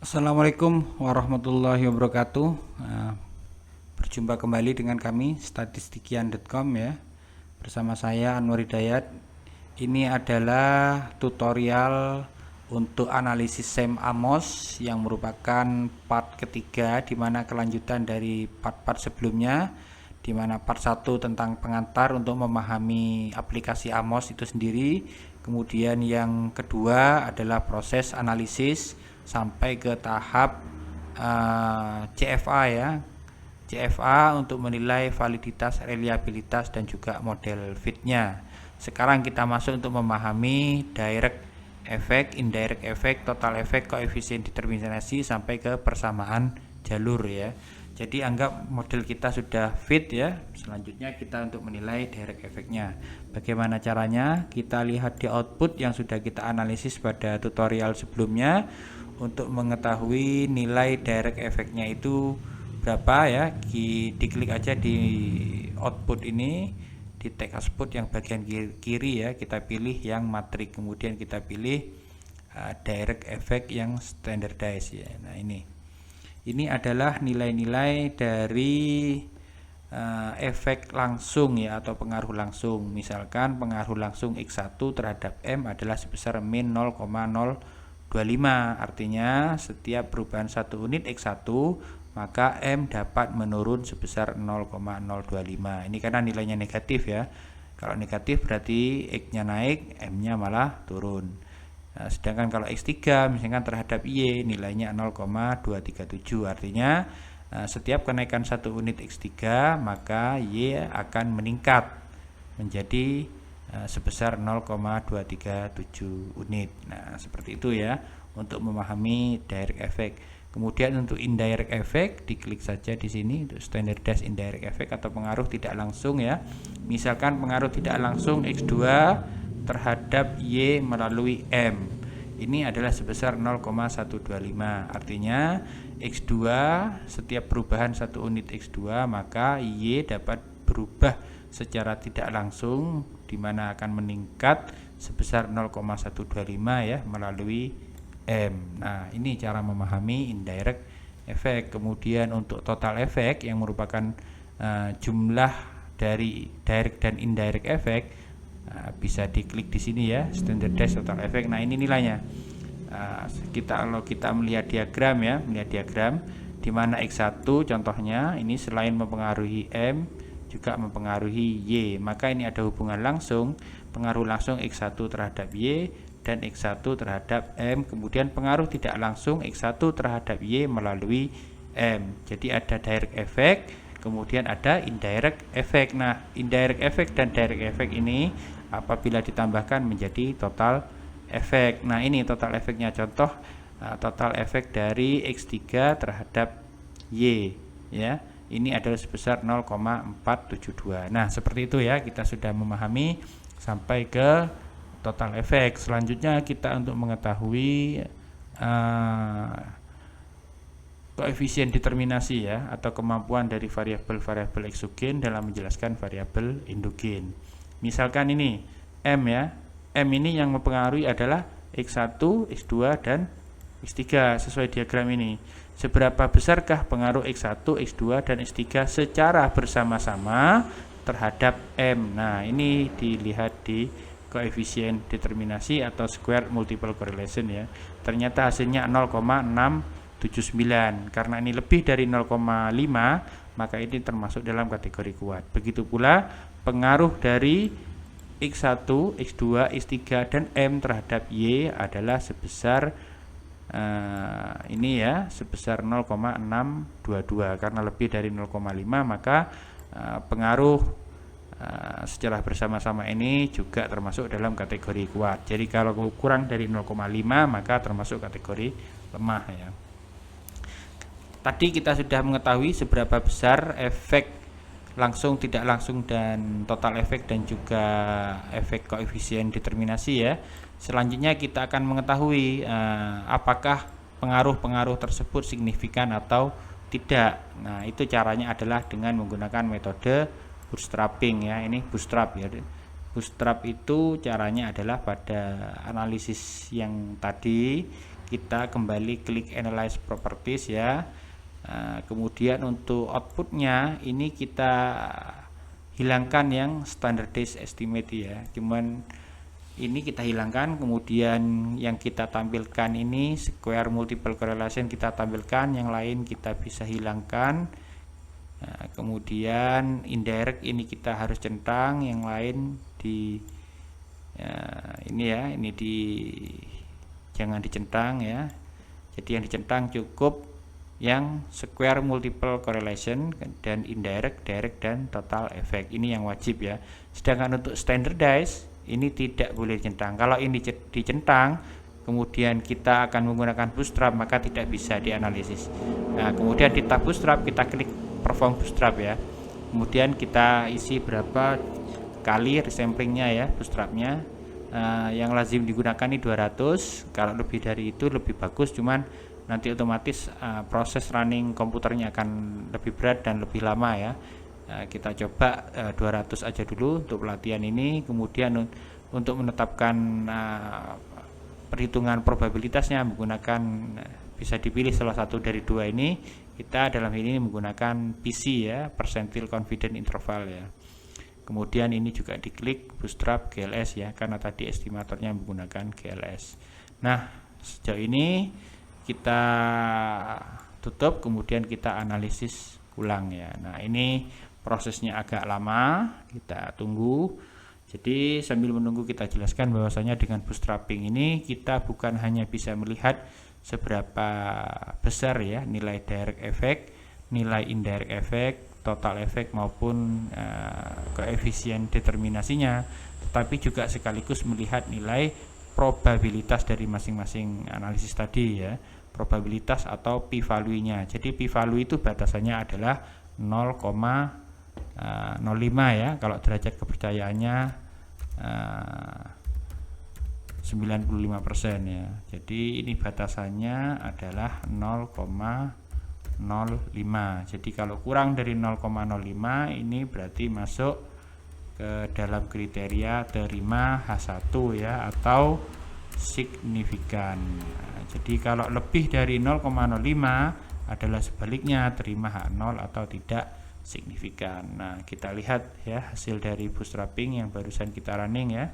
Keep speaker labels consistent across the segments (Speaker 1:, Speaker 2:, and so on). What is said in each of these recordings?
Speaker 1: Assalamualaikum warahmatullahi wabarakatuh. Berjumpa kembali dengan kami statistikian.com ya. Bersama saya Anwar Hidayat. Ini adalah tutorial untuk analisis SEM AMOS yang merupakan part ketiga, di mana kelanjutan dari part-part sebelumnya, di mana part 1 tentang pengantar untuk memahami aplikasi AMOS itu sendiri. Kemudian yang kedua adalah proses analisis sampai ke tahap CFA ya. CFA untuk menilai validitas, reliabilitas dan juga model fitnya. Sekarang kita masuk untuk memahami direct effect, indirect effect, total effect, koefisien determinasi sampai ke persamaan jalur ya. Jadi anggap model kita sudah fit ya. Selanjutnya kita untuk menilai direct effect-nya. Bagaimana caranya? Kita lihat di output yang sudah kita analisis pada tutorial sebelumnya. Untuk mengetahui nilai direct effect-nya itu berapa ya, diklik aja di output ini, di text output yang bagian kiri ya, kita pilih yang matrik, kemudian kita pilih direct effect yang standardized ya. Nah ini adalah nilai-nilai dari efek langsung ya, atau pengaruh langsung. Misalkan pengaruh langsung X1 terhadap M adalah sebesar min 0,025, artinya setiap perubahan 1 unit X1 maka M dapat menurun sebesar 0,025. Ini karena nilainya negatif ya. Kalau negatif berarti X nya naik, M nya malah turun. Nah, sedangkan kalau X3 misalkan terhadap Y nilainya 0,237, artinya setiap kenaikan 1 unit X3 maka Y akan meningkat menjadi sebesar 0,237 unit. Nah seperti itu ya untuk memahami direct effect. Kemudian untuk indirect effect, diklik saja di sini untuk standardized indirect effect atau pengaruh tidak langsung ya. Misalkan pengaruh tidak langsung X2 terhadap Y melalui M. Ini adalah sebesar 0,125. Artinya X2 setiap perubahan 1 unit X2 maka Y dapat berubah secara tidak langsung, di mana akan meningkat sebesar 0,125 ya melalui M. Nah, ini cara memahami indirect effect. Kemudian untuk total effect yang merupakan jumlah dari direct dan indirect effect, bisa diklik di sini ya, standardized total effect. Nah, ini nilainya. Kalau kita melihat diagram ya, di mana X1 contohnya ini selain mempengaruhi M juga mempengaruhi Y, maka ini ada hubungan langsung, pengaruh langsung X1 terhadap Y dan X1 terhadap M, kemudian pengaruh tidak langsung X1 terhadap Y melalui M. Jadi ada direct effect, kemudian ada indirect effect. Nah, indirect effect dan direct effect ini apabila ditambahkan menjadi total effect. Nah, ini total effect-nya, contoh total effect dari X3 terhadap Y ya. Ini adalah sebesar 0,472. Nah, seperti itu ya, kita sudah memahami sampai ke total effect. Selanjutnya kita untuk mengetahui koefisien determinasi ya, atau kemampuan dari variabel-variabel eksogen dalam menjelaskan variabel endogen. Misalkan ini M ya, M ini yang mempengaruhi adalah X1, X2 dan X3 sesuai diagram ini. Seberapa besarkah pengaruh X1, X2 dan X3 secara bersama-sama terhadap M? Nah, ini dilihat di koefisien determinasi atau square multiple correlation ya. Ternyata hasilnya 0,679. Karena ini lebih dari 0,5, maka ini termasuk dalam kategori kuat. Begitu pula pengaruh dari X1, X2, X3 dan M terhadap Y adalah sebesar ini ya, sebesar 0,622. Karena lebih dari 0,5 maka pengaruh secara bersama-sama ini juga termasuk dalam kategori kuat. Jadi kalau kurang dari 0,5 maka termasuk kategori lemah ya. Tadi kita sudah mengetahui seberapa besar efek langsung, tidak langsung dan total efek dan juga efek koefisien determinasi ya. Selanjutnya kita akan mengetahui apakah pengaruh-pengaruh tersebut signifikan atau tidak. Nah, itu caranya adalah dengan menggunakan metode bootstrapping ya. Ini bootstrap ya. Bootstrap itu caranya adalah pada analisis yang tadi kita kembali klik Analyze Properties ya. Kemudian untuk outputnya ini kita hilangkan yang standardized estimate ya, cuman ini kita hilangkan. Kemudian yang kita tampilkan ini square multiple correlation kita tampilkan, yang lain kita bisa hilangkan. Kemudian indirect ini kita harus centang, yang lain di ini ya, ini jangan dicentang ya. Jadi yang dicentang cukup yang square multiple correlation dan indirect, direct, dan total effect. Ini yang wajib ya. Sedangkan untuk standardized ini tidak boleh dicentang. Kalau ini dicentang kemudian kita akan menggunakan bootstrap, maka tidak bisa dianalisis. Nah, kemudian di tab bootstrap kita klik perform bootstrap ya. Kemudian kita isi berapa kali resamplingnya ya, bootstrapnya. Yang lazim digunakan ini 200. Kalau lebih dari itu lebih bagus, cuman nanti otomatis proses running komputernya akan lebih berat dan lebih lama ya. Kita coba 200 aja dulu untuk pelatihan ini. Kemudian untuk menetapkan perhitungan probabilitasnya menggunakan bisa dipilih salah satu dari dua ini. Kita dalam ini menggunakan PC ya, percentile confidence interval ya. Kemudian ini juga diklik bootstrap GLS ya, karena tadi estimatornya menggunakan GLS. Nah, sejauh ini kita tutup, kemudian kita analisis ulang ya. Nah, ini prosesnya agak lama, kita tunggu. Jadi sambil menunggu kita jelaskan bahwasanya dengan bootstrapping ini kita bukan hanya bisa melihat seberapa besar ya nilai direct effect, nilai indirect effect, total effect maupun koefisien determinasinya, tetapi juga sekaligus melihat nilai probabilitas dari masing-masing analisis tadi ya, probabilitas atau p-value-nya. Jadi p-value itu batasannya adalah 0,05 ya, kalau derajat kepercayaannya 95% ya. Jadi ini batasannya adalah 0,05. Jadi kalau kurang dari 0,05 ini berarti masuk ke dalam kriteria terima H1 ya, atau signifikan. Jadi kalau lebih dari 0,05 adalah sebaliknya terima H0 atau tidak signifikan. Nah, kita lihat ya hasil dari bootstrapping yang barusan kita running ya.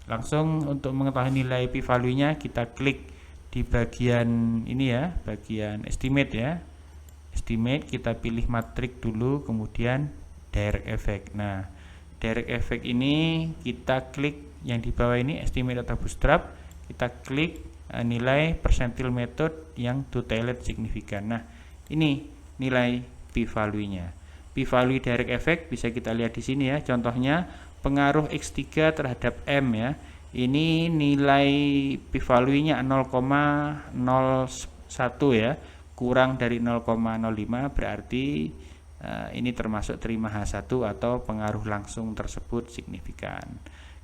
Speaker 1: Langsung untuk mengetahui nilai p-value-nya kita klik di bagian ini ya, bagian estimate ya. Estimate kita pilih matrix dulu, kemudian direct effect. Nah, direct effect ini kita klik yang di bawah ini estimate atau bootstrap, kita klik nilai percentile method yang detailed signifikan. Nah, ini nilai p-value-nya. P-value direct effect bisa kita lihat di sini ya. Contohnya pengaruh X3 terhadap M ya. Ini nilai p-value-nya 0,01 ya. Kurang dari 0,05 berarti ini termasuk terima H1 atau pengaruh langsung tersebut signifikan.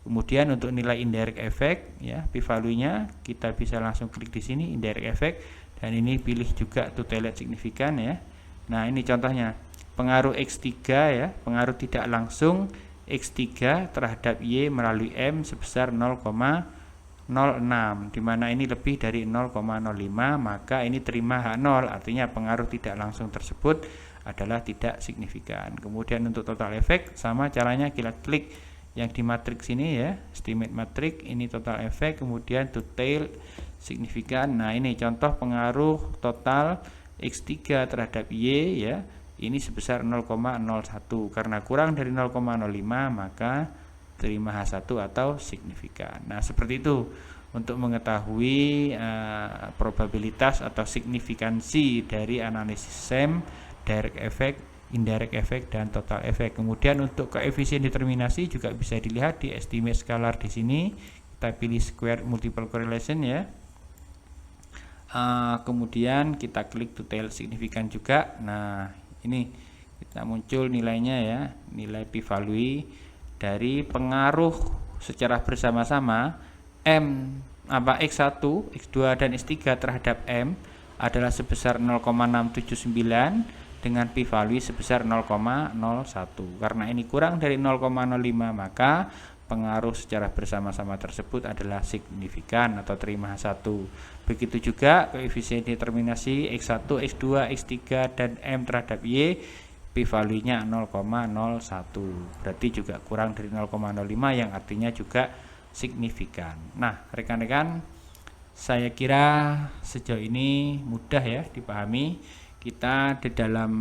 Speaker 1: Kemudian untuk nilai indirect effect ya, p-value-nya kita bisa langsung klik di sini indirect effect, dan ini pilih juga detailed signifikan ya. Nah, ini contohnya pengaruh X3 ya, pengaruh tidak langsung X3 terhadap Y melalui M sebesar 0,06, dimana ini lebih dari 0,05, maka ini terima H0, artinya pengaruh tidak langsung tersebut adalah tidak signifikan. Kemudian untuk total effect sama caranya, kita klik yang di matriks ini ya, estimate matrix, ini total effect, kemudian detail signifikan. Nah, ini contoh pengaruh total X3 terhadap Y ya, ini sebesar 0,01, karena kurang dari 0,05 maka terima H1 atau signifikan. Nah, seperti itu untuk mengetahui probabilitas atau signifikansi dari analisis SEM, direct effect, indirect effect, dan total effect. Kemudian untuk koefisien determinasi juga bisa dilihat di estimate scalar di sini. Kita pilih square multiple correlation ya. Kemudian kita klik detail signifikan juga. Nah, ini kita muncul nilainya ya, nilai p-value dari pengaruh secara bersama-sama X1, X2 dan X3 terhadap M adalah sebesar 0,679 dengan p-value sebesar 0,01. Karena ini kurang dari 0,05 maka pengaruh secara bersama-sama tersebut adalah signifikan atau terima satu. Begitu juga koefisien determinasi X1, X2, X3 dan M terhadap Y p-value-nya 0,01. Berarti juga kurang dari 0,05 yang artinya juga signifikan. Nah, rekan-rekan, saya kira sejauh ini mudah ya dipahami. Kita di dalam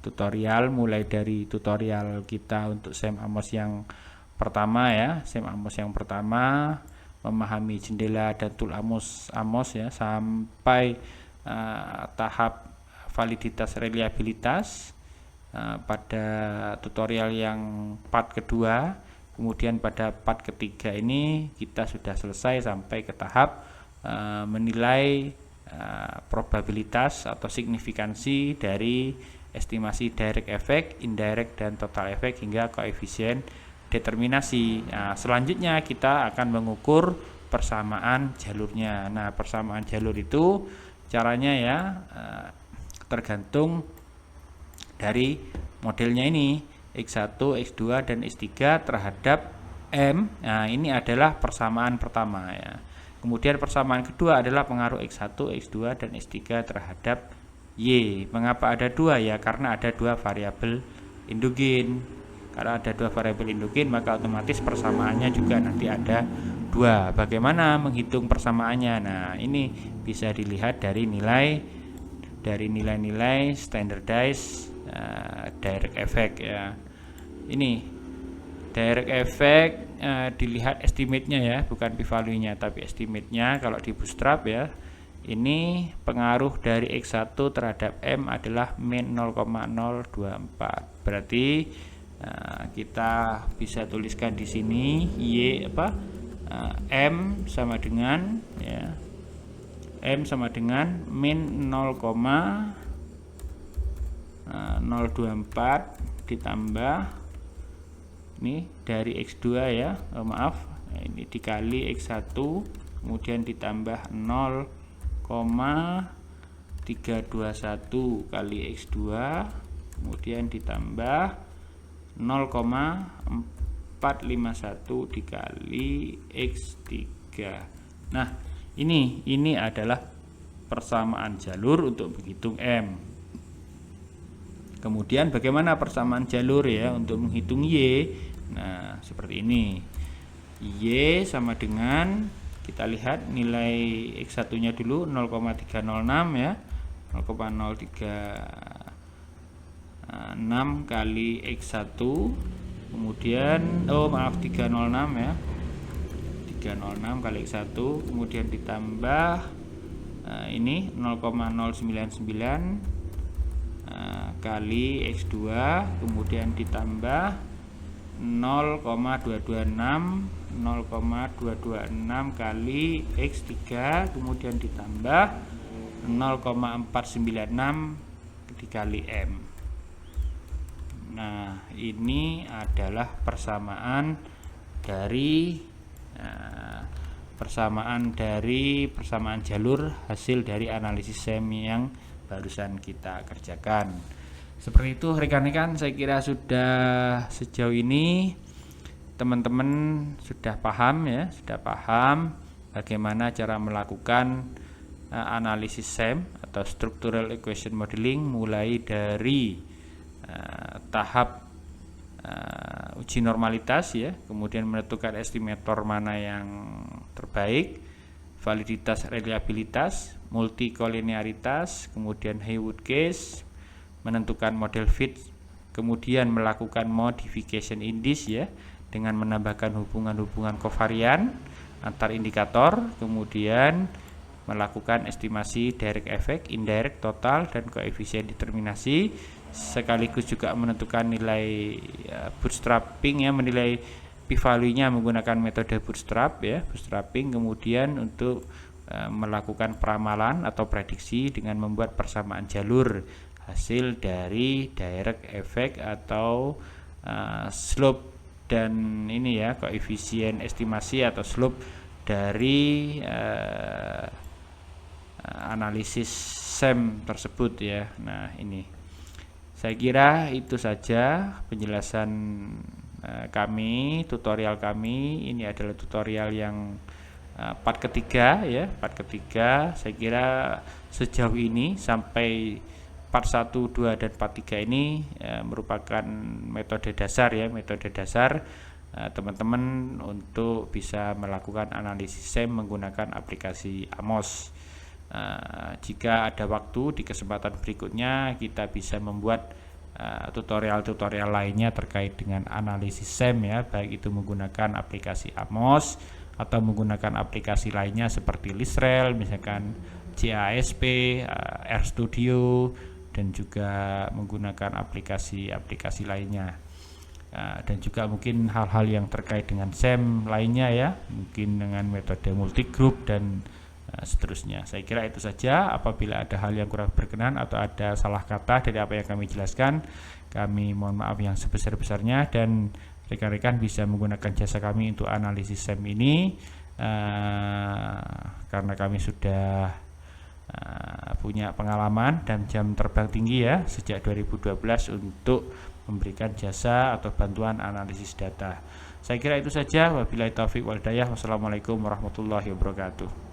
Speaker 1: tutorial, mulai dari tutorial kita untuk SEM AMOS yang pertama ya, SEM AMOS yang pertama, memahami jendela dan tool AMOS ya, sampai tahap validitas reliabilitas pada tutorial yang part kedua. Kemudian pada part ketiga ini kita sudah selesai sampai ke tahap menilai probabilitas atau signifikansi dari estimasi direct effect, indirect dan total effect hingga koefisien determinasi. Nah, selanjutnya kita akan mengukur persamaan jalurnya. Nah, persamaan jalur itu caranya ya tergantung dari modelnya ini, X1, X2 dan X3 terhadap M. Nah, ini adalah persamaan pertama ya. Kemudian persamaan kedua adalah pengaruh X1, X2 dan X3 terhadap Y. Mengapa ada dua ya? Karena ada dua variabel endogen. Karena ada dua variabel endogen, maka otomatis persamaannya juga nanti ada dua. Bagaimana menghitung persamaannya? Nah, ini bisa dilihat dari nilai-nilai standardized direct effect ya. Ini direct effect dilihat estimate-nya ya, bukan p-value-nya tapi estimate-nya. Kalau di bootstrap ya, ini pengaruh dari X1 terhadap M adalah min 0,024. Berarti kita bisa tuliskan di sini M sama dengan ya, M sama dengan min 0,024 ditambah ini dari X2 ya, ini dikali X1, kemudian ditambah 0,321 kali X2, kemudian ditambah 0,451 dikali X3. Nah, ini adalah persamaan jalur untuk menghitung M. Kemudian bagaimana persamaan jalur ya untuk menghitung Y? Nah, seperti ini. Y sama dengan, kita lihat nilai X1-nya dulu 0,306 ya. 0,036 kali X1. Kemudian 306 ya. 306 kali X1, kemudian ditambah ini 0,099 kali X2, kemudian ditambah 0,226 kali X3, kemudian ditambah 0,496 dikali M. Nah, ini adalah persamaan dari persamaan jalur hasil dari analisis SEM yang barusan kita kerjakan. Seperti itu rekan-rekan, saya kira sudah sejauh ini teman-teman sudah paham ya, bagaimana cara melakukan analisis SEM atau Structural Equation Modeling, mulai dari tahap uji normalitas ya, kemudian menentukan estimator mana yang terbaik, validitas reliabilitas, multikolinearitas, kemudian Haywood case, menentukan model fit, kemudian melakukan modification indice ya, dengan menambahkan hubungan-hubungan kovarian antar indikator, kemudian melakukan estimasi direct effect, indirect, total, dan koefisien determinasi, sekaligus juga menentukan nilai bootstrapping ya, menilai p-value-nya menggunakan metode bootstrapping, kemudian untuk melakukan peramalan atau prediksi dengan membuat persamaan jalur hasil dari direct effect atau slope dan ini ya, koefisien estimasi atau slope dari analisis SEM tersebut ya. Nah, ini saya kira itu saja penjelasan tutorial kami ini adalah tutorial yang part ketiga ya, part ketiga. Saya kira sejauh ini sampai part 1, 2 dan part 3 ini merupakan metode dasar ya, metode dasar teman-teman untuk bisa melakukan analisis SEM menggunakan aplikasi AMOS. Jika ada waktu di kesempatan berikutnya kita bisa membuat tutorial-tutorial lainnya terkait dengan analisis SEM ya, baik itu menggunakan aplikasi AMOS atau menggunakan aplikasi lainnya seperti Lisrel, misalkan JASP, RStudio, dan juga menggunakan aplikasi-aplikasi lainnya. Dan juga mungkin hal-hal yang terkait dengan SEM lainnya ya, mungkin dengan metode multigroup dan seterusnya. Saya kira itu saja. Apabila ada hal yang kurang berkenan atau ada salah kata dari apa yang kami jelaskan, kami mohon maaf yang sebesar-besarnya, dan rekan-rekan bisa menggunakan jasa kami untuk analisis SEM ini karena kami sudah punya pengalaman dan jam terbang tinggi ya sejak 2012 untuk memberikan jasa atau bantuan analisis data. Saya kira itu saja. Wabillahi taufik wal hidayah. Wassalamualaikum warahmatullahi wabarakatuh.